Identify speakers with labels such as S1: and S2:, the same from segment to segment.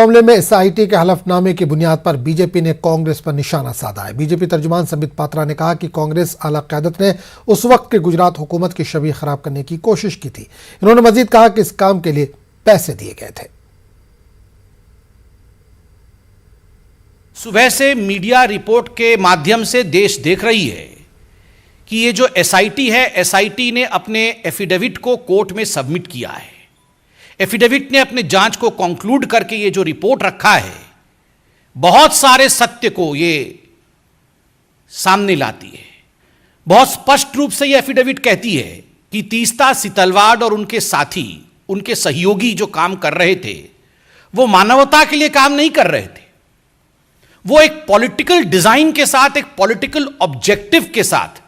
S1: मामले में एसआईटी के हलफनामे की बुनियाद पर बीजेपी ने कांग्रेस पर निशाना साधा है। बीजेपी तर्जुमान संबित पात्रा ने कहा कि कांग्रेस आला क़यादत ने उस वक्त की गुजरात हुकूमत की छवि खराब करने की कोशिश की थी। इन्होंने मजीद कहा कि इस काम के लिए पैसे दिए गए थे।
S2: सुबह से मीडिया रिपोर्ट के माध्यम से देश देख रही है कि ये जो एसआईटी है, एसआईटी ने अपने एफिडेविट को कोर्ट में सबमिट किया है। एफिडेविट ने अपने जांच को कंक्लूड करके ये जो रिपोर्ट रखा है, बहुत सारे सत्य को ये सामने लाती है। बहुत स्पष्ट रूप से ये एफिडेविट कहती है कि तीस्ता सितलवाड़ और उनके साथी, उनके सहयोगी जो काम कर रहे थे, वो मानवता के लिए काम नहीं कर रहे थे। वो एक पॉलिटिकल डिजाइन के साथ, एक पॉलिटिकल ऑब्जेक्टिव के साथ,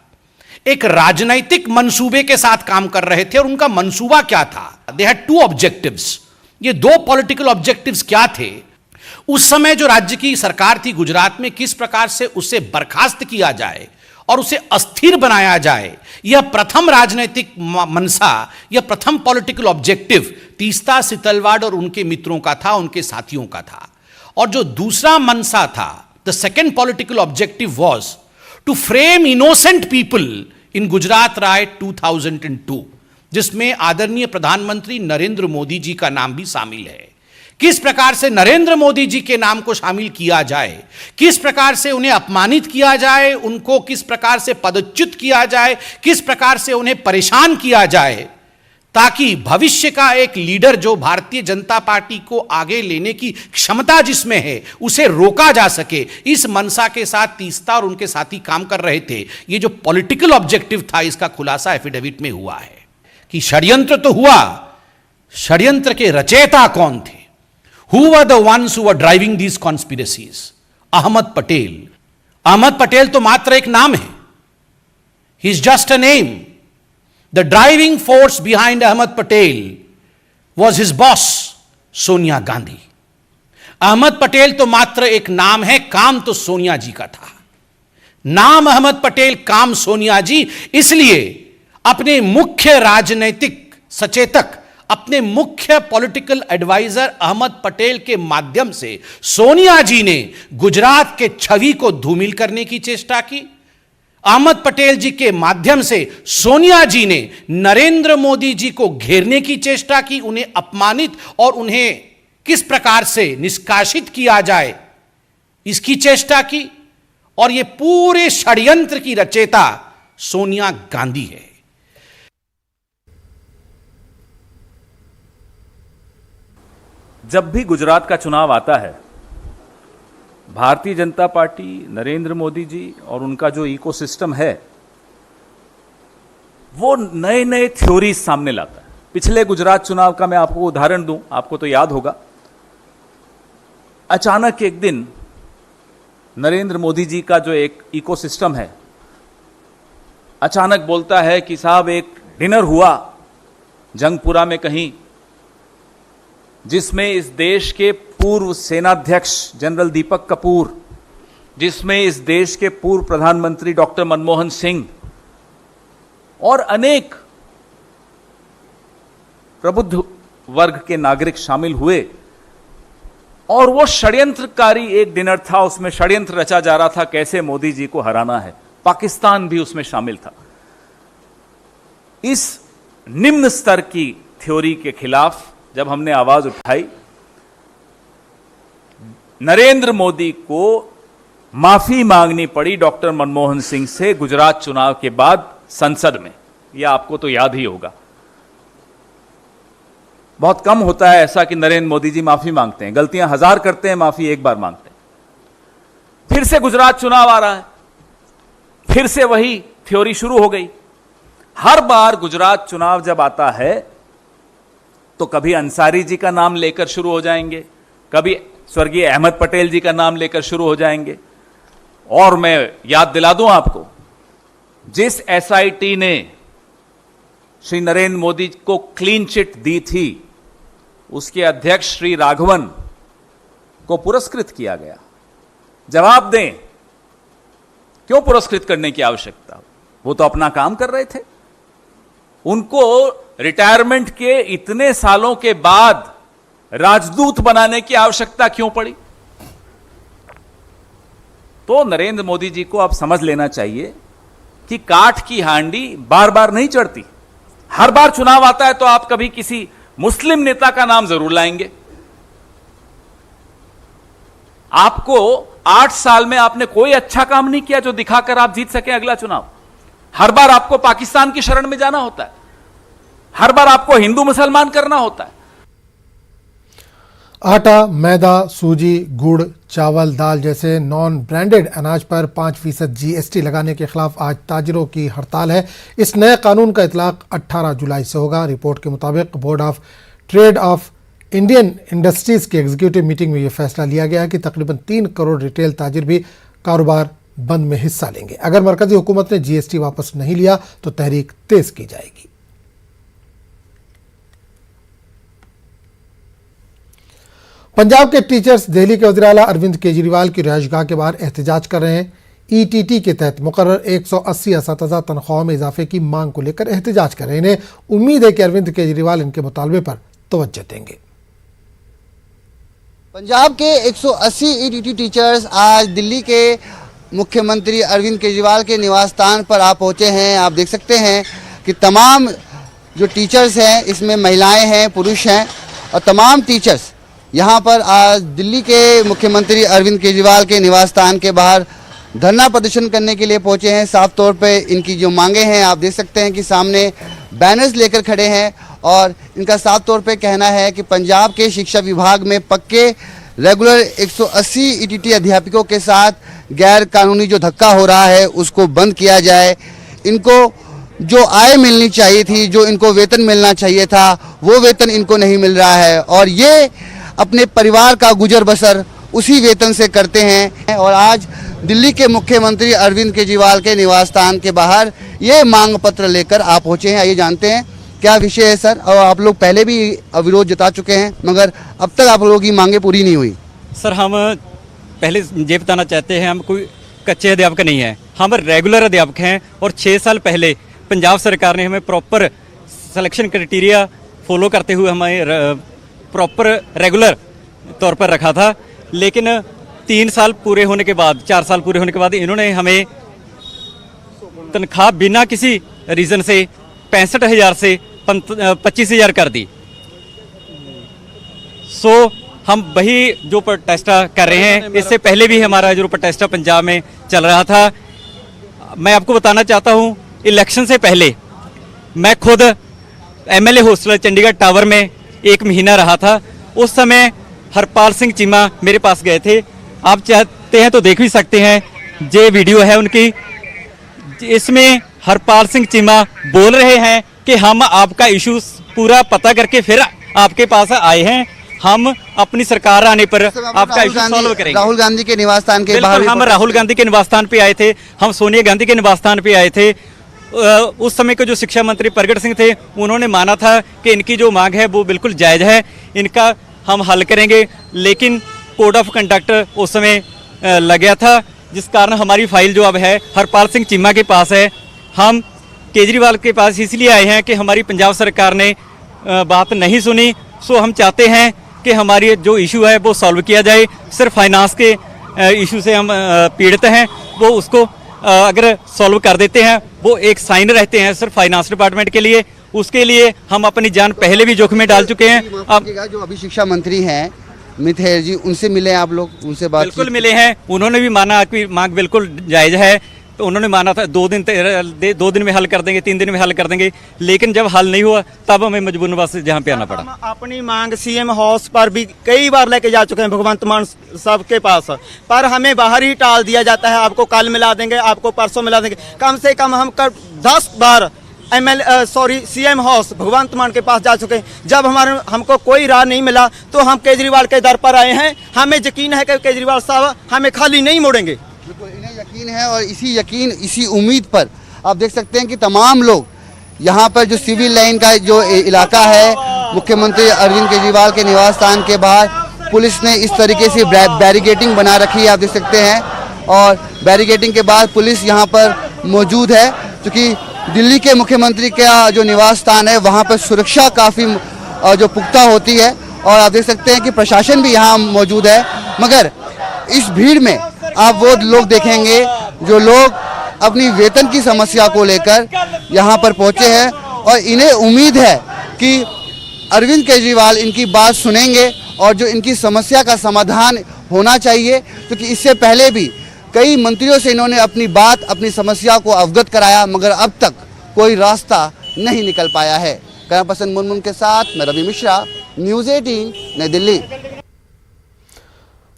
S2: एक राजनैतिक मंसूबे के साथ काम कर रहे थे। और उनका मंसूबा क्या था? They had to objectives. ये दो पॉलिटिकल ऑब्जेक्टिव्स क्या थे? उस समय जो राज्य की सरकार थी गुजरात में, किस प्रकार से उसे बर्खास्त किया जाए और उसे अस्थिर बनाया जाए, यह प्रथम राजनैतिक मनसा, यह प्रथम पॉलिटिकल ऑब्जेक्टिव तीस्ता सितलवाड़ और उनके मित्रों का था, उनके साथियों का था। और जो दूसरा मनसा था, the second political objective was to frame innocent people in Gujarat right 2002, जिसमें आदरणीय प्रधानमंत्री नरेंद्र मोदी जी का नाम भी शामिल है। किस प्रकार से नरेंद्र मोदी जी के नाम को शामिल किया जाए, किस प्रकार से उन्हें अपमानित किया जाए, उनको किस प्रकार से पदच्युत किया जाए, किस प्रकार से उन्हें परेशान किया जाए, ताकि भविष्य का एक लीडर जो भारतीय जनता पार्टी को आगे लेने की क्षमता जिसमें है, उसे रोका जा सके। इस मनसा के साथ तीस्ता और उनके साथी काम कर रहे थे। ये जो पॉलिटिकल ऑब्जेक्टिव था, इसका खुलासा एफिडेविट में हुआ है कि षड्यंत्र तो हुआ, षड्यंत्र के रचयिता कौन थे? Who were the ones who were driving these conspiracies? Ahmad Patel. Ahmad Patel तो मात्र एक नाम है, he is just a name. The driving force behind Ahmad Patel was his boss, Sonia Gandhi. Ahmad Patel तो मात्र एक नाम है, काम तो सोनिया जी का था। नाम अहमद पटेल, काम सोनिया जी। इसलिए अपने मुख्य राजनैतिक सचेतक, अपने मुख्य पॉलिटिकल एडवाइजर अहमद पटेल के माध्यम से सोनिया जी ने गुजरात के छवि को धूमिल करने की चेष्टा की। अहमद पटेल जी के माध्यम से सोनिया जी ने नरेंद्र मोदी जी को घेरने की चेष्टा की, उन्हें अपमानित और उन्हें किस प्रकार से निष्कासित किया जाए, इसकी चेष्टा की। और यह पूरे षड्यंत्र की रचयिता सोनिया गांधी है।
S3: जब भी गुजरात का चुनाव आता है, भारतीय जनता पार्टी, नरेंद्र मोदी जी और उनका जो इकोसिस्टम है, वो नए नए थ्योरीज सामने लाता है। पिछले गुजरात चुनाव का मैं आपको उदाहरण दूं, आपको तो याद होगा। अचानक एक दिन नरेंद्र मोदी जी का जो एक इकोसिस्टम है, अचानक बोलता है कि साहब एक डिनर हुआ जंगपुरा में कहीं, जिसमें इस देश के पूर्व सेनाध्यक्ष जनरल दीपक कपूर, जिसमें इस देश के पूर्व प्रधानमंत्री डॉक्टर मनमोहन सिंह और अनेक प्रबुद्ध वर्ग के नागरिक शामिल हुए। और वो षड्यंत्रकारी एक डिनर था, उसमें षड्यंत्र रचा जा रहा था कैसे मोदी जी को हराना है। पाकिस्तान भी उसमें शामिल था। इस निम्न स्तर की थ्योरी के खिलाफ जब हमने आवाज उठाई, नरेंद्र मोदी को माफी मांगनी पड़ी डॉक्टर मनमोहन सिंह से गुजरात चुनाव के बाद संसद में। यह आपको तो याद ही होगा। बहुत कम होता है ऐसा कि नरेंद्र मोदी जी माफी मांगते हैं। गलतियां हजार करते हैं, माफी एक बार मांगते हैं। फिर से गुजरात चुनाव आ रहा है, फिर से वही थ्योरी शुरू हो गई। हर बार गुजरात चुनाव जब आता है तो कभी अंसारी जी का नाम लेकर शुरू हो जाएंगे, कभी स्वर्गीय अहमद पटेल जी का नाम लेकर शुरू हो जाएंगे। और मैं याद दिला दूं आपको, जिस एसआईटी ने श्री नरेंद्र मोदी को क्लीन चिट दी थी, उसके अध्यक्ष श्री राघवन को पुरस्कृत किया गया। जवाब दें, क्यों पुरस्कृत करने की आवश्यकता? वो तो अपना काम कर रहे थे। उनको रिटायरमेंट के इतने सालों के बाद राजदूत बनाने की आवश्यकता क्यों पड़ी? तो नरेंद्र मोदी जी को अब समझ लेना चाहिए कि काठ की हांडी बार बार नहीं चढ़ती। हर बार चुनाव आता है तो आप कभी किसी मुस्लिम नेता का नाम जरूर लाएंगे। आपको 8 साल में आपने कोई अच्छा काम नहीं किया जो दिखाकर आप जीत सके अगला चुनाव। हर बार आपको पाकिस्तान की शरण में जाना होता है, हर बार आपको हिंदू मुसलमान करना होता है।
S1: आटा, मैदा, सूजी, गुड़, चावल, दाल जैसे नॉन ब्रांडेड अनाज पर 5% GST लगाने के खिलाफ आज ताजिरों की हड़ताल है। इस नए कानून का इतलाक 18 जुलाई से होगा। रिपोर्ट के मुताबिक board of trade off Indian industries की एग्जीक्यूटिव मीटिंग में यह फैसला लिया गया है कि तकरीबन 3 करोड़ रिटेल ताजिर भी कारोबार बंद में हिस्सा लेंगे। अगर मरकजी हुकूमत ने GST वापस नहीं लिया तो तहरीक तेज की जाएगी। पंजाब के टीचर्स दिल्ली के वज़ीर-ए-आला अरविंद केजरीवाल की रिहाइशगाह के बाहर एहतजाज कर रहे हैं। ETT के तहत मुकर्रर 180 असातिज़ा तनख्वाहों में इजाफे की मांग को लेकर एहतजाज कर रहे हैं। इन्हें उम्मीद है कि अरविंद केजरीवाल इनके मुतालबे पर तवज्जो देंगे।
S4: पंजाब के 180 ETT टीचर्स आज दिल्ली के मुख्यमंत्री अरविंद केजरीवाल के निवास स्थान पर आ पहुंचे हैं। आप देख सकते हैं कि तमाम जो टीचर्स हैं इसमें महिलाएं हैं, पुरुष हैं और तमाम टीचर्स यहाँ पर आज दिल्ली के मुख्यमंत्री अरविंद केजरीवाल के निवास स्थान के बाहर धरना प्रदर्शन करने के लिए पहुंचे हैं। साफ तौर पे इनकी जो मांगे हैं आप देख सकते हैं कि सामने बैनर्स लेकर खड़े हैं और इनका साफ तौर पे कहना है कि पंजाब के शिक्षा विभाग में पक्के रेगुलर 180 ETT अध्यापकों के साथ गैर कानूनी जो धक्का हो रहा है उसको बंद किया जाए। इनको जो आय मिलनी चाहिए थी, जो इनको वेतन मिलना चाहिए था, वो वेतन इनको नहीं मिल रहा है और ये अपने परिवार का गुजर बसर उसी वेतन से करते हैं। और आज दिल्ली के मुख्यमंत्री अरविंद केजरीवाल के निवास स्थान के बाहर ये मांग पत्र लेकर आप पहुंचे हैं। आइए जानते हैं क्या विषय है सर। और आप लोग पहले भी विरोध जता चुके हैं मगर अब तक आप लोगों की मांगे पूरी नहीं हुई।
S5: सर हम पहले ये बताना चाहते हैं हम कोई कच्चे अध्यापक नहीं हैं, हम रेगुलर अध्यापक हैं और 6 साल पहले पंजाब सरकार ने हमें प्रॉपर सिलेक्शन क्राइटेरिया फॉलो करते हुए हमें प्रॉपर रेगुलर तौर पर रखा था। लेकिन 3 साल पूरे होने के बाद, 4 साल पूरे होने के बाद इन्होंने हमें तनख्वाह बिना किसी रीज़न से 65,000 से 25,000 कर दी। सो हम वही जो प्रोटेस्टा कर रहे हैं, इससे पहले भी हमारा जो प्रोटेस्टा पंजाब में चल रहा था। मैं आपको बताना चाहता हूं, इलेक्शन से पहले मैं खुद MLA हॉस्टल चंडीगढ़ टावर में 1 महीना रहा था। उस समय हरपाल सिंह चीमा मेरे पास गए थे। आप चाहते हैं तो देख भी सकते हैं, ये वीडियो है उनकी। इसमें हरपाल सिंह चीमा बोल रहे हैं कि हम आपका इशू पूरा पता करके फिर आपके पास आए हैं, हम अपनी सरकार आने पर आपका इशू सॉल्व करेंगे।
S4: राहुल गांधी के निवास स्थान के
S5: बाहर हम राहुल गांधी के निवास स्थान पे आए थे, हम सोनिया गांधी के निवास स्थान पे आए थे। उस समय के जो शिक्षा मंत्री प्रगट सिंह थे उन्होंने माना था कि इनकी जो मांग है वो बिल्कुल जायज़ है, इनका हम हल करेंगे। लेकिन कोड ऑफ कंडक्ट उस समय लग गया था, जिस कारण हमारी फाइल जो अब है हरपाल सिंह चीमा के पास है। हम केजरीवाल के पास इसलिए आए हैं कि हमारी पंजाब सरकार ने बात नहीं सुनी। सो हम चाहते हैं कि हमारी जो इशू है वो सॉल्व किया जाए। सिर्फ फाइनेंस के इशू से हम पीड़ित हैं, वो उसको अगर सॉल्व कर देते हैं, वो एक साइन रहते हैं सिर्फ फाइनेंस डिपार्टमेंट के लिए, उसके लिए हम अपनी जान पहले भी जोखिम में डाल चुके हैं। अब
S4: जो अभी शिक्षा मंत्री हैं मिथेर जी, उनसे मिले आप लोग, उनसे बात
S5: बिल्कुल मिले हैं, उन्होंने भी माना आपकी मांग बिल्कुल जायज़ है। तो उन्होंने माना था 2 दिन में हल कर देंगे, 3 दिन में हल कर देंगे, लेकिन जब हल नहीं हुआ तब हमें मजबूरन बस जहाँ पे आना पड़ा।
S6: अपनी मांग CM हाउस पर भी कई बार लेके जा चुके हैं भगवंत मान साहब के पास, पर हमें बाहर ही टाल दिया जाता है। आपको कल मिला देंगे, आपको परसों मिला देंगे। कम से कम हम 10 बार CM हाउस भगवंत मान के पास जा चुके हैं। जब हमको कोई राह नहीं मिला तो हम केजरीवाल के दर पर आए हैं। हमें यकीन है कि केजरीवाल साहब हमें खाली नहीं मोड़ेंगे।
S4: बिल्कुल इन्हें यकीन है और इसी उम्मीद पर आप देख सकते हैं कि तमाम लोग यहाँ पर जो सिविल लाइन का जो इलाका है, मुख्यमंत्री अरविंद केजरीवाल के निवास स्थान के बाहर पुलिस ने इस तरीके से बैरिकेडिंग बना रखी है, आप देख सकते हैं। और बैरिकेडिंग के बाद पुलिस यहाँ पर मौजूद है, क्योंकि दिल्ली के मुख्यमंत्री का जो निवास स्थान है वहाँ पर सुरक्षा काफ़ी जो पुख्ता होती है और आप देख सकते हैं कि प्रशासन भी यहाँ मौजूद है। मगर इस भीड़ में आप वो लोग देखेंगे जो लोग अपनी वेतन की समस्या को लेकर यहाँ पर पहुँचे हैं और इन्हें उम्मीद है कि अरविंद केजरीवाल इनकी बात सुनेंगे और जो इनकी समस्या का समाधान होना चाहिए, क्योंकि इससे पहले भी कई मंत्रियों से इन्होंने अपनी बात, अपनी समस्या को अवगत कराया, मगर अब तक कोई रास्ता नहीं निकल पाया है। कैमरा पर्सन मुनमुन के साथ मैं रवि मिश्रा, न्यूज़ 18 नई दिल्ली।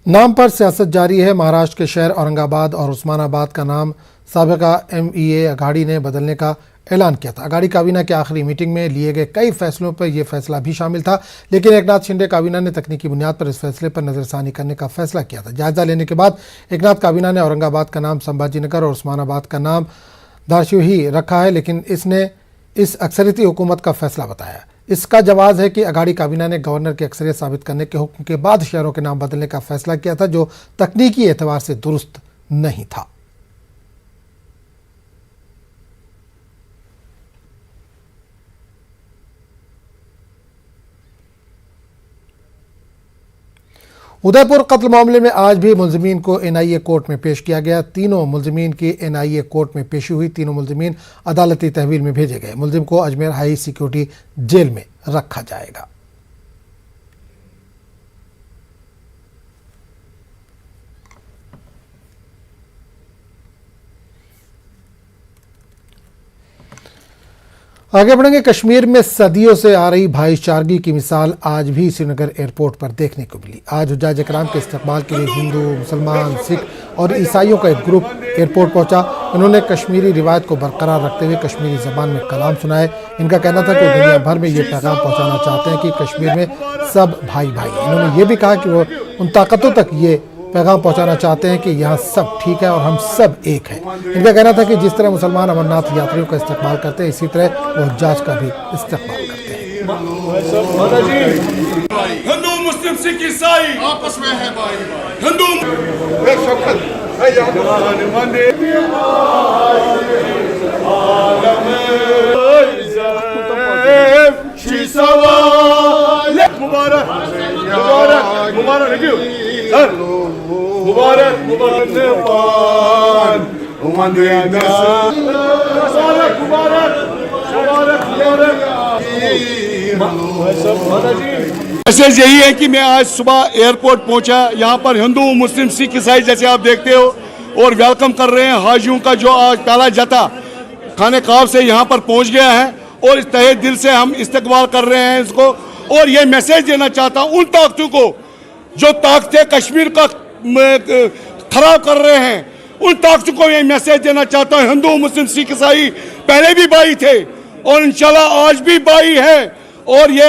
S1: नाम पर सियासत जारी है। महाराष्ट्र के शहर औरंगाबाद और उस्मानाबाद का नाम साबिका MEA अघाड़ी ने बदलने का ऐलान किया था। अघाड़ी काबीना की आखिरी मीटिंग में लिए गए कई फैसलों पर यह फैसला भी शामिल था, लेकिन एकनाथ शिंदे काबीना ने तकनीकी बुनियाद पर इस फैसले पर नजरसानी करने का फैसला किया था। जायजा लेने के बाद एकनाथ काबीना ने औरंगाबाद का नाम संभाजीनगर और उस्मानाबाद का नाम धाराशिव ही रखा है, लेकिन इसने इस अक्सरियती हुकूमत का फैसला बताया। इसका जवाब है कि अघाड़ी काबीना ने गवर्नर की अक्सरियत साबित करने के हुक्म के बाद शहरों के नाम बदलने का फैसला किया था, जो तकनीकी एतबार से दुरुस्त नहीं था। उदयपुर कत्ल मामले में आज भी मुलजिमीन को NIA कोर्ट में पेश किया गया। तीनों मुलजिमीन की NIA कोर्ट में पेशी हुई। तीनों मुलजिमीन अदालती तहवील में भेजे गए। मुलजिम को अजमेर हाई सिक्योरिटी जेल में रखा जाएगा। आगे बढ़ेंगे। कश्मीर में सदियों से आ रही भाईचारगी की मिसाल आज भी श्रीनगर एयरपोर्ट पर देखने को मिली। आज हुज्जाज इकराम के इस्तकबाल के लिए हिंदू, मुसलमान, सिख और ईसाइयों का एक ग्रुप एयरपोर्ट पहुंचा। इन्होंने कश्मीरी रिवायत को बरकरार रखते हुए कश्मीरी ज़बान में कलाम सुनाए। इनका कहना था कि वो दुनिया भर में ये पैगाम पहुँचाना चाहते हैं कि कश्मीर में सब भाई भाई। इन्होंने ये भी कहा कि वो उन ताकतों तक ये पैगाम पहुंचाना चाहते हैं कि यहाँ सब ठीक है और हम सब एक हैं। इनका कहना था कि जिस तरह मुसलमान अमरनाथ यात्रियों का इस्तेमाल करते हैं, इसी तरह वो हज्जाज का भी इस्तेमाल करते हैं।
S7: हिंदू, मुस्लिम, सिख, ईसाई आपस में है भाई। हिंदू मुबारक मुबारक मुबारक मुबारक मैसेज यही है कि मैं आज सुबह एयरपोर्ट पहुंचा। यहाँ पर हिंदू, मुस्लिम, सिख, ईसाई जैसे आप देखते हो और वेलकम कर रहे हैं हाजियों का, जो आज पहला जता खाने काब से यहाँ पर पहुंच गया है और इस तहे दिल से हम इस्तकबाल कर रहे हैं इसको। और ये मैसेज देना चाहता हूँ उन ताकतों को जो ताकतें कश्मीर का खराब कर रहे हैं, उन ताकतों को ये मैसेज देना चाहता हूँ। हिंदू, मुस्लिम, सिख, ईसाई पहले भी भाई थे और इंशाल्लाह आज भी भाई है और ये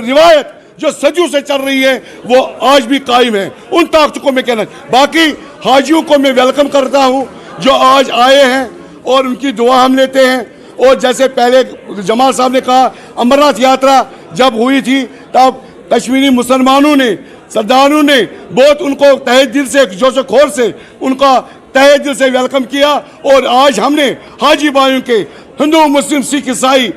S7: रिवायत जो सदियों से चल रही है वो आज भी कायम है। उन ताकतों को मैं कहना, बाकी हाजियों को मैं वेलकम करता हूँ जो आज आए हैं और उनकी दुआ हम लेते हैं। और जैसे पहले जमाल साहब ने कहा, अमरनाथ यात्रा जब हुई थी तब कश्मीरी मुसलमानों ने, सरदारों ने बहुत उनको तहे दिल से, जोश खोर से उनका तहे दिल से वेलकम किया। और आज हमने हाजी भाइयों के, हिंदू, मुस्लिम, सिख, ईसाई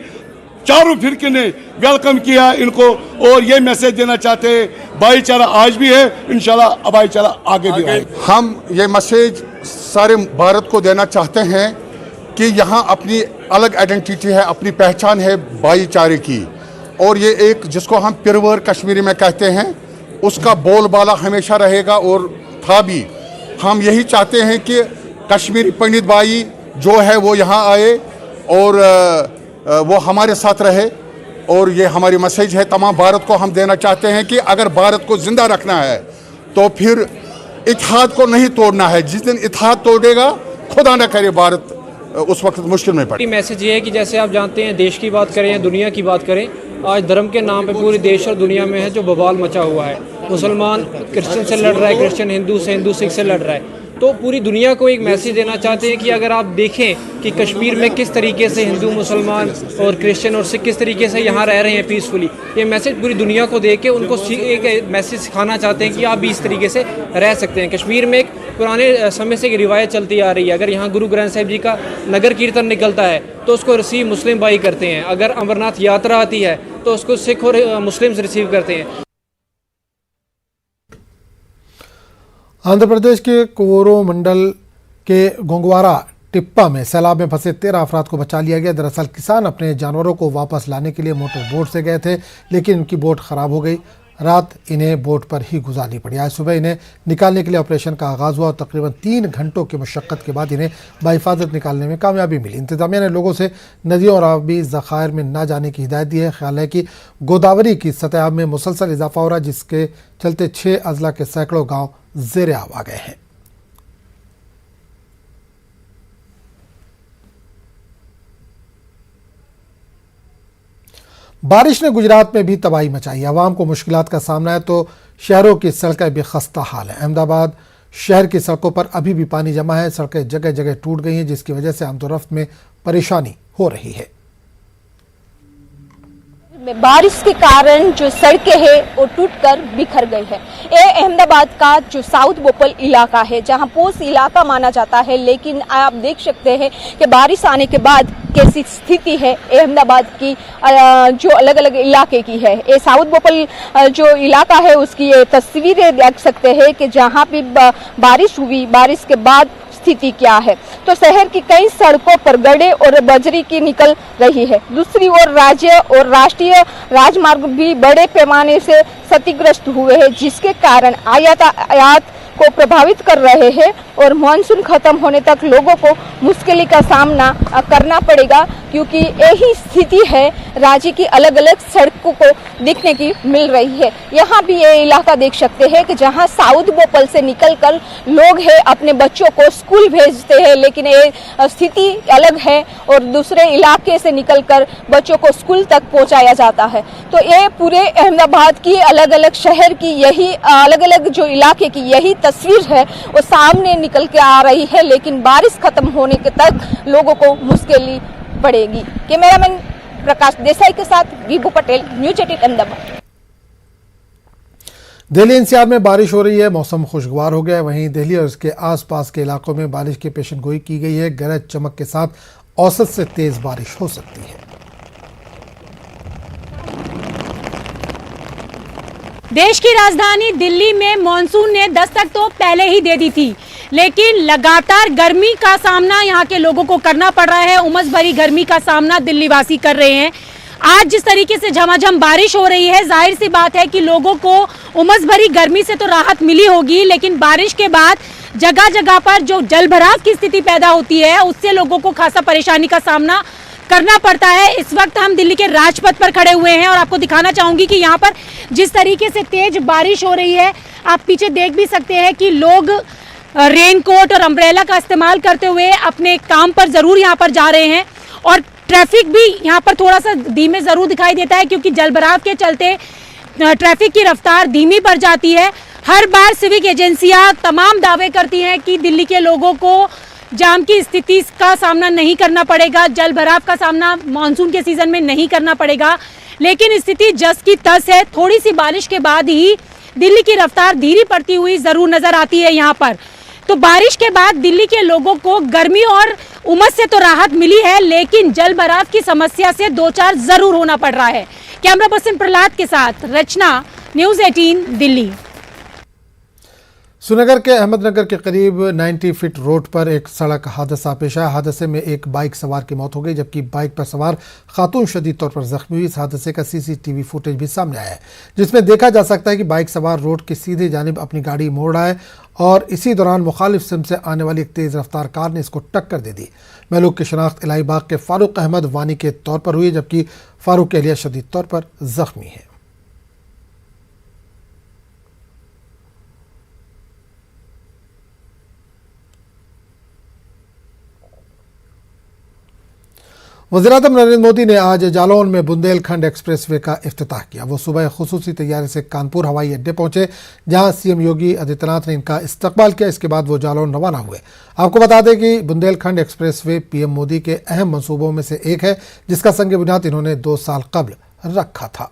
S7: चारों फिरके ने वेलकम किया इनको और ये मैसेज देना चाहते हैं भाईचारा आज भी है, इंशाल्लाह भाईचारा आगे भी है।
S8: हम ये मैसेज सारे भारत को देना चाहते हैं कि यहाँ अपनी अलग आइडेंटिटी है, अपनी पहचान है भाईचारे की। और ये एक जिसको हम पिरवर कश्मीरी में कहते हैं, उसका बोलबाला हमेशा रहेगा और था भी। हम यही चाहते हैं कि कश्मीरी पंडित भाई जो है वो यहाँ आए और वो हमारे साथ रहे। और ये हमारी मैसेज है तमाम भारत को, हम देना चाहते हैं कि अगर भारत को जिंदा रखना है तो फिर इत्तेहाद को नहीं तोड़ना है। जिस दिन इत्तेहाद तोड़ेगा, खुदा न करे भारत उस वक्त मुश्किल में पड़े।
S9: मैसेज ये है कि जैसे आप जानते हैं, देश की बात करें या दुनिया की बात करें, आज धर्म के नाम पे पूरे देश और दुनिया में है जो बवाल मचा हुआ है। मुसलमान क्रिश्चियन से लड़ रहा है, क्रिश्चियन हिंदू से, हिंदू सिख से लड़ रहा है। तो पूरी दुनिया को एक मैसेज देना चाहते हैं कि अगर आप देखें कि कश्मीर में किस तरीके से हिंदू, मुसलमान और क्रिश्चियन और सिख किस तरीके से यहाँ रह रहे हैं पीसफुली, ये मैसेज पूरी दुनिया को दे के उनको एक मैसेज सिखाना चाहते हैं कि आप भी इस तरीके से रह सकते हैं। कश्मीर में एक पुराने समय से एक रिवायत चलती आ रही है, अगर यहाँ गुरु ग्रंथ साहिब जी का नगर कीर्तन निकलता है तो उसको रिसीव मुस्लिम भाई करते हैं। अगर अमरनाथ यात्रा आती है तो उसको सिख और मुस्लिम्स रिसीव करते हैं।
S1: आंध्र प्रदेश के कोरोमंडल के गोंगवारा टिप्पा में सैलाब में फंसे 13 अफराद को बचा लिया गया। दरअसल किसान अपने जानवरों को वापस लाने के लिए मोटर बोट से गए थे, लेकिन इनकी बोट खराब हो गई। रात इन्हें बोट पर ही गुजारनी पड़ी। आज सुबह इन्हें निकालने के लिए ऑपरेशन का आगाज हुआ और तकरीबन 3 घंटों की मशक्कत के बाद इन्हें बाहिफाजत निकालने में कामयाबी मिली। इंतजामिया ने लोगों से नदियों और आबी ज़खायर में न जाने की हिदायत दी है। ख्याल है कि गोदावरी की सतह में मुसलसल इजाफा हो रहा है, जिसके चलते 6 अजला के सैकड़ों गाँव ज़ेर आब आ गए हैं। बारिश ने गुजरात में भी तबाही मचाई। अवाम को मुश्किलात का सामना है तो शहरों की सड़कें भी खस्ता हाल है। अहमदाबाद शहर की सड़कों पर अभी भी पानी जमा है। सड़कें जगह जगह टूट गई हैं, जिसकी वजह से आमदोरफ्त में परेशानी हो रही है।
S10: बारिश के कारण जो सड़कें हैं वो टूटकर बिखर गई है। ये अहमदाबाद का जो साउथ बोपल इलाका है, जहां पोस्ट इलाका माना जाता है, लेकिन आप देख सकते हैं कि बारिश आने के बाद कैसी स्थिति है अहमदाबाद की जो अलग अलग इलाके की है। ये साउथ बोपल जो इलाका है उसकी ये तस्वीरें देख सकते हैं कि जहां भी बारिश हुई, बारिश के बाद स्थिति क्या है। तो शहर की कई सड़कों पर गड्ढे और बजरी की निकल रही है। दूसरी ओर राज्य और राष्ट्रीय राजमार्ग भी बड़े पैमाने से क्षतिग्रस्त हुए हैं, जिसके कारण आयात को प्रभावित कर रहे हैं और मानसून खत्म होने तक लोगों को मुश्किल का सामना करना पड़ेगा, क्योंकि यही स्थिति है राज्य की अलग अलग सड़कों को देखने की मिल रही है। यहाँ भी ये इलाका देख सकते हैं कि जहाँ साउथ बोपल से निकलकर लोग हैं अपने बच्चों को स्कूल भेजते हैं, लेकिन ये स्थिति अलग है और दूसरे इलाके से निकलकर बच्चों को स्कूल तक पहुँचाया जाता है। तो ये पूरे अहमदाबाद की अलग अलग शहर की यही अलग अलग जो इलाके की यही तस्वीर है वो सामने निकल के आ रही है, लेकिन बारिश खत्म होने के तक लोगों को मुश्किल पड़ेगी। कैमरामैन प्रकाश देसाई के साथ विभू पटेल, न्यूज 18 अहमदाबाद।
S1: दिल्ली एनसीआर में बारिश हो रही है, मौसम खुशगवार हो गया है। वहीं दिल्ली और इसके आसपास के इलाकों में बारिश की पेशेनगोई की गई है। गरज चमक के साथ औसत से तेज बारिश हो सकती है।
S11: देश की राजधानी दिल्ली में मॉनसून ने दस्तक तो पहले ही दे दी थी, लेकिन लगातार गर्मी का सामना यहाँ के लोगों को करना पड़ रहा है। उमस भरी गर्मी का सामना दिल्ली वासी कर रहे हैं। आज जिस तरीके से झमाझम बारिश हो रही है, जाहिर सी बात है कि लोगों को उमस भरी गर्मी से तो राहत मिली होगी, लेकिन बारिश के बाद जगह जगह पर जो जलभराव की स्थिति पैदा होती है उससे लोगों को खासा परेशानी का सामना करना पड़ता है। इस वक्त हम दिल्ली के राजपथ पर खड़े हुए हैं और आपको दिखाना चाहूंगी कि यहाँ पर जिस तरीके से तेज बारिश हो रही है, आप पीछे देख भी सकते हैं कि लोग रेनकोट और अम्ब्रेला का इस्तेमाल करते हुए अपने काम पर जरूर यहाँ पर जा रहे हैं। और ट्रैफिक भी यहाँ पर थोड़ा सा धीमे जरूर दिखाई देता है, क्योंकि जलभराव के चलते ट्रैफिक की रफ्तार धीमी पड़ जाती है। हर बार सिविक एजेंसियां तमाम दावे करती हैं कि दिल्ली के लोगों को जाम की स्थिति का सामना नहीं करना पड़ेगा, जलभराव का सामना मानसून के सीजन में नहीं करना पड़ेगा, लेकिन स्थिति जस की तस है। थोड़ी सी बारिश के बाद ही दिल्ली की रफ्तार धीरे पड़ती हुई जरूर नजर आती है यहाँ पर। तो बारिश के बाद दिल्ली के लोगों को गर्मी और उमस से तो राहत मिली है, लेकिन जलभराव की समस्या से दो चार जरूर होना पड़ रहा है। कैमरा पर्सन प्रहलाद के साथ रचना, न्यूज 18 दिल्ली।
S1: श्रीनगर के अहमदनगर के करीब 90 फीट रोड पर एक सड़क हादसा पेश आया। हादसे में एक बाइक सवार की मौत हो गई, जबकि बाइक पर सवार खातून शदीद तौर पर जख्मी हुई। इस हादसे का सीसीटीवी फुटेज भी सामने आया है, जिसमें देखा जा सकता है कि बाइक सवार रोड की सीधे जानिब अपनी गाड़ी मोड़ रहा है और इसी दौरान मुखालिफ सिम से आने वाली एक तेज रफ्तार कार ने इसको टक्कर दे दी। महलूक की शनाख्त इलाही बाग के फारूक अहमद वानी के तौर पर हुई, जबकि फारूक एलिया शदीद तौर पर जख्मी है। वज़ीर-ए-आज़म नरेंद्र मोदी ने आज जालौन में बुंदेलखंड एक्सप्रेसवे का इफ्तिताह किया। वो सुबह खुसूसी तैयारी से कानपुर हवाई अड्डे पहुंचे, जहां सीएम योगी आदित्यनाथ ने इनका इस्तकबाल किया। इसके बाद वो जालौन रवाना हुए। आपको बता दें कि बुंदेलखंड एक्सप्रेसवे पीएम मोदी के अहम मंसूबों में से एक है, जिसका संग बुनियाद इन्होंने 2 साल कबल रखा था।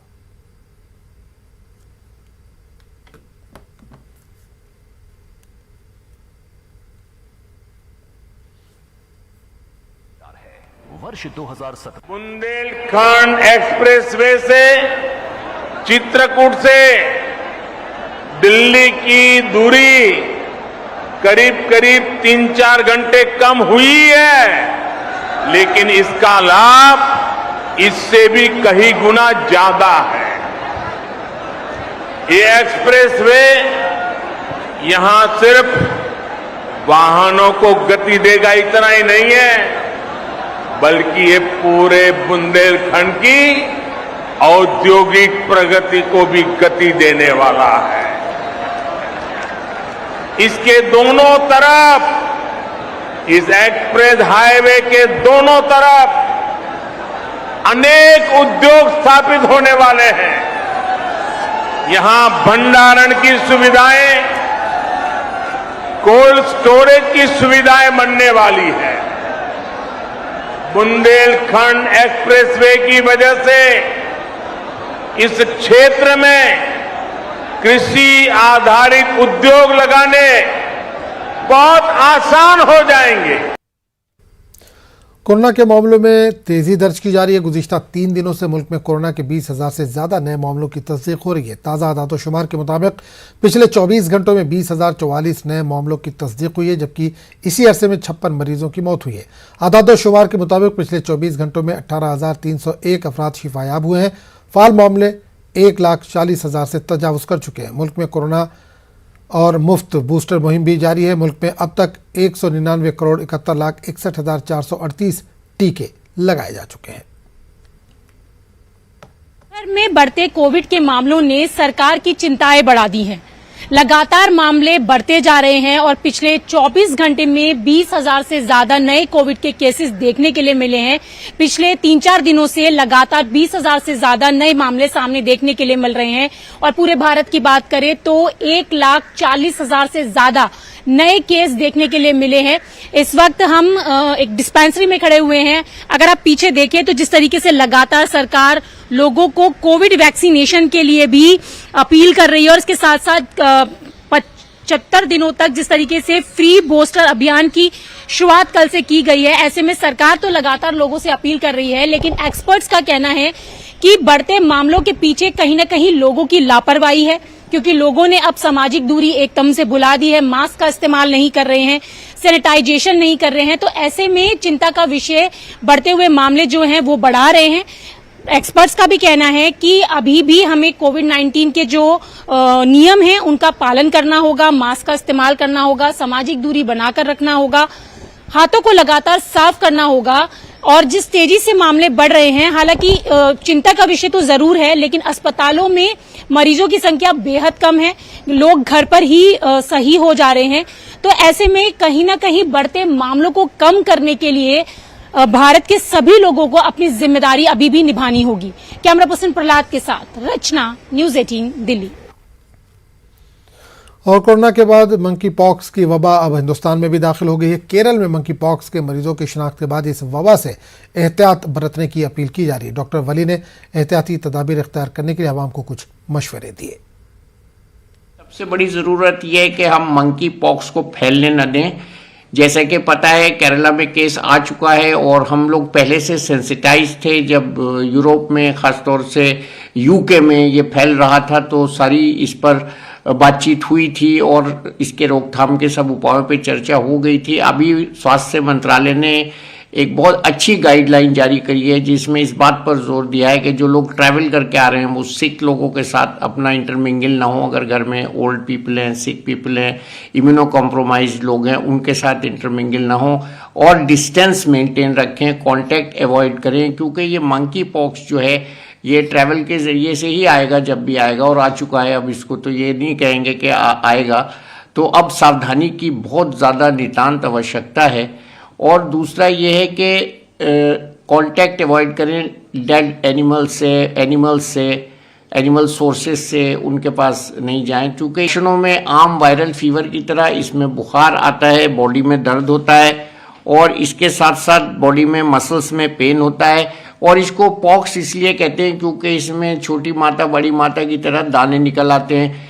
S12: वर्ष 2017
S13: बुंदेलखंड एक्सप्रेसवे से चित्रकूट से दिल्ली की दूरी करीब करीब 3-4 घंटे कम हुई है, लेकिन इसका लाभ इससे भी कई गुना ज्यादा है। ये एक्सप्रेसवे यहां सिर्फ वाहनों को गति देगा इतना ही नहीं है, बल्कि ये पूरे बुंदेलखंड की औद्योगिक प्रगति को भी गति देने वाला है। इसके दोनों तरफ, इस एक्सप्रेस हाईवे के दोनों तरफ अनेक उद्योग स्थापित होने वाले हैं। यहां भंडारण की सुविधाएं, कोल्ड स्टोरेज की सुविधाएं बनने वाली है। बुंदेलखंड एक्सप्रेसवे की वजह से इस क्षेत्र में कृषि आधारित उद्योग लगाने बहुत आसान हो जाएंगे।
S1: कोरोना के मामलों में तेजी दर्ज की जा रही है। गुज़िश्ता 3 दिनों से मुल्क में कोरोना के 20,000 से ज्यादा नए मामलों की तस्दीक हो रही है। ताज़ा आदादोशुमार के मुताबिक पिछले 24 घंटों में 20,044 नए मामलों की तस्दीक हुई है, जबकि इसी अरसे में 56 मरीजों की मौत हुई है। आदादोशुमार के मुताबिक पिछले 24 घंटों में 18,301 अफराद शिफायाब हुए हैं। फाल मामले 1,40,000 से तजावुज़ कर चुके हैं। मुल्क में कोरोना और मुफ्त बूस्टर मुहिम भी जारी है। मुल्क में अब तक 199 करोड़ 71,61,438 टीके लगाए जा चुके हैं।
S11: देश में बढ़ते कोविड के मामलों ने सरकार की चिंताएं बढ़ा दी हैं। लगातार मामले बढ़ते जा रहे हैं और पिछले 24 घंटे में 20,000 से ज्यादा नए कोविड के केसेस देखने के लिए मिले हैं। पिछले 3-4 दिनों से लगातार 20,000 से ज्यादा नए मामले सामने देखने के लिए मिल रहे हैं। और पूरे भारत की बात करें तो 1,40,000 से ज्यादा नए केस देखने के लिए मिले हैं। इस वक्त हम एक डिस्पेंसरी में खड़े हुए हैं। अगर आप पीछे देखें तो जिस तरीके से लगातार सरकार लोगों को कोविड वैक्सीनेशन के लिए भी अपील कर रही है और इसके साथ साथ 75 दिनों तक जिस तरीके से फ्री बूस्टर अभियान की शुरुआत कल से की गई है, ऐसे में सरकार तो लगातार लोगों से अपील कर रही है, लेकिन एक्सपर्ट्स का कहना है कि बढ़ते मामलों के पीछे कहीं न कहीं लोगों की लापरवाही है, क्योंकि लोगों ने अब सामाजिक दूरी एकदम से भुला दी है, मास्क का इस्तेमाल नहीं कर रहे हैं, सैनिटाइजेशन नहीं कर रहे हैं। तो ऐसे में चिंता का विषय बढ़ते हुए मामले जो हैं वो बढ़ा रहे हैं। एक्सपर्ट्स का भी कहना है कि अभी भी हमें कोविड-19 के जो नियम हैं उनका पालन करना होगा, मास्क का इस्तेमाल करना होगा, सामाजिक दूरी बनाकर रखना होगा, हाथों को लगातार साफ करना होगा। और जिस तेजी से मामले बढ़ रहे हैं, हालांकि चिंता का विषय तो जरूर है, लेकिन अस्पतालों में मरीजों की संख्या बेहद कम है, लोग घर पर ही सही हो जा रहे हैं। तो ऐसे में कहीं ना कहीं बढ़ते मामलों को कम करने के लिए भारत के सभी लोगों को अपनी जिम्मेदारी अभी भी निभानी होगी। कैमरा पर्सन प्रहलाद के साथ रचना, न्यूज़ 18 दिल्ली।
S1: और कोरोना के बाद मंकी पॉक्स की वबा अब हिंदुस्तान में भी दाखिल हो गई है। केरल में मंकी पॉक्स के मरीजों की शिनाख्त के बाद इस वबा से एहतियात बरतने की अपील की जा रही है। डॉक्टर वली ने एहतियाती तदाबीर इख्तियार करने के लिए आवाम को कुछ मशवरे दिए।
S14: सबसे बड़ी ज़रूरत यह है कि हम मंकी पॉक्स को फैलने न दें। जैसा कि पता है केरला में केस आ चुका है और हम लोग पहले से सेंसिटाइज थे। जब यूरोप में ख़ासतौर से यूके में ये फैल रहा था तो सारी इस पर बातचीत हुई थी और इसके रोकथाम के सब उपायों पे चर्चा हो गई थी। अभी स्वास्थ्य मंत्रालय ने एक बहुत अच्छी गाइडलाइन जारी करी है जिसमें इस बात पर जोर दिया है कि जो लोग ट्रैवल करके आ रहे हैं वो सिक लोगों के साथ अपना इंटरमिंगल ना हो। अगर घर में ओल्ड पीपल हैं, सिक पीपल हैं, इम्यूनो कॉम्प्रोमाइज लोग हैं, उनके साथ इंटरमिंगल ना हो और डिस्टेंस मेंटेन रखें, कांटेक्ट अवॉइड करें, क्योंकि ये मंकी पॉक्स जो है ये ट्रैवल के ज़रिए से ही आएगा जब भी आएगा, और आ चुका है। अब इसको तो ये नहीं कहेंगे कि आएगा। तो अब सावधानी की बहुत ज़्यादा नितांत आवश्यकता है। और दूसरा ये है कि कांटेक्ट अवॉइड करें डेड एनिमल से, एनिमल सोर्सेज से उनके पास नहीं जाएं, क्योंकि लक्षणों में आम वायरल फीवर की तरह इसमें बुखार आता है, बॉडी में दर्द होता है और इसके साथ साथ बॉडी में मसल्स में पेन होता है। और इसको पॉक्स इसलिए कहते हैं क्योंकि इसमें छोटी माता बड़ी माता की तरह दाने निकल आते हैं।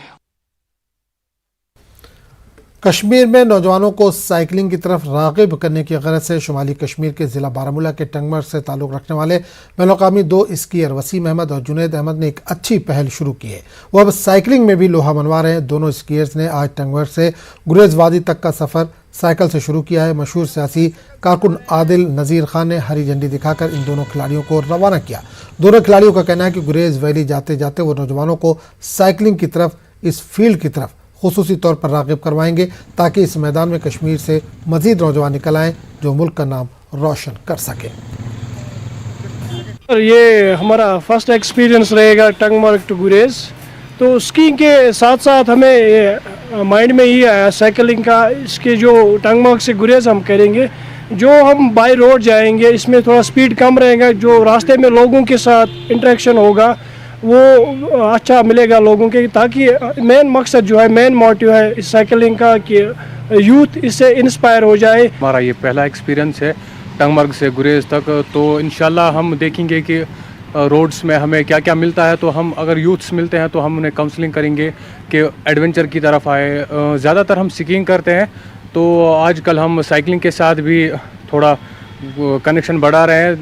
S1: कश्मीर में नौजवानों को साइकिलिंग की तरफ राग़िब करने की गरज से शुमाली कश्मीर के ज़िला बारामूला के टंगमर्ग से ताल्लुक़ रखने वाले बैनुल-अक़वामी 2 स्कीयर वसीम अहमद और जुनैद अहमद ने एक अच्छी पहल शुरू की है। वो अब साइकिलिंग में भी लोहा मनवा रहे हैं। दोनों स्कीयर्स ने आज टंगमर्ग से गुरेज वादी तक का सफ़र साइकिल से शुरू किया है। मशहूर सियासी कारकुन आदिल नज़ीर खान ने हरी झंडी दिखाकर इन दोनों खिलाड़ियों को रवाना किया। दोनों खिलाड़ियों का कहना है कि गुरेज वैली जाते जाते वो नौजवानों को साइकिलिंग की तरफ, इस फील्ड की तरफ खुसूसी तौर पर राग़िब करवाएंगे ताकि इस मैदान में कश्मीर से मज़ीद नौजवान निकल आएँ जो मुल्क का नाम रोशन कर सकें।
S15: ये हमारा फर्स्ट एक्सपीरियंस रहेगा टंगमर्ग टू गुरेज। तो स्कीइंग के साथ साथ हमें ये माइंड में ही आया साइकिलिंग का, इसके जो टंगमर्ग से गुरेज हम करेंगे, जो हम बाय रोड जाएंगे इसमें थोड़ा स्पीड कम रहेगा, जो रास्ते में लोगों के साथ इंटरेक्शन होगा वो अच्छा मिलेगा लोगों के, ताकि मेन मकसद जो है, मेन मोटिव है इस साइकिलिंग का कि यूथ इससे इंस्पायर हो जाए।
S16: हमारा ये पहला एक्सपीरियंस है टंगमर्ग से गुरेज तक, तो इंशाल्लाह हम देखेंगे कि रोड्स में हमें क्या क्या मिलता है। तो हम अगर यूथ्स मिलते हैं तो हम उन्हें काउंसलिंग करेंगे कि एडवेंचर की तरफ आए। ज़्यादातर हम स्कीइंग करते हैं, तो आजकल हम साइकिलिंग के साथ भी थोड़ा कनेक्शन बढ़ा रहे हैं।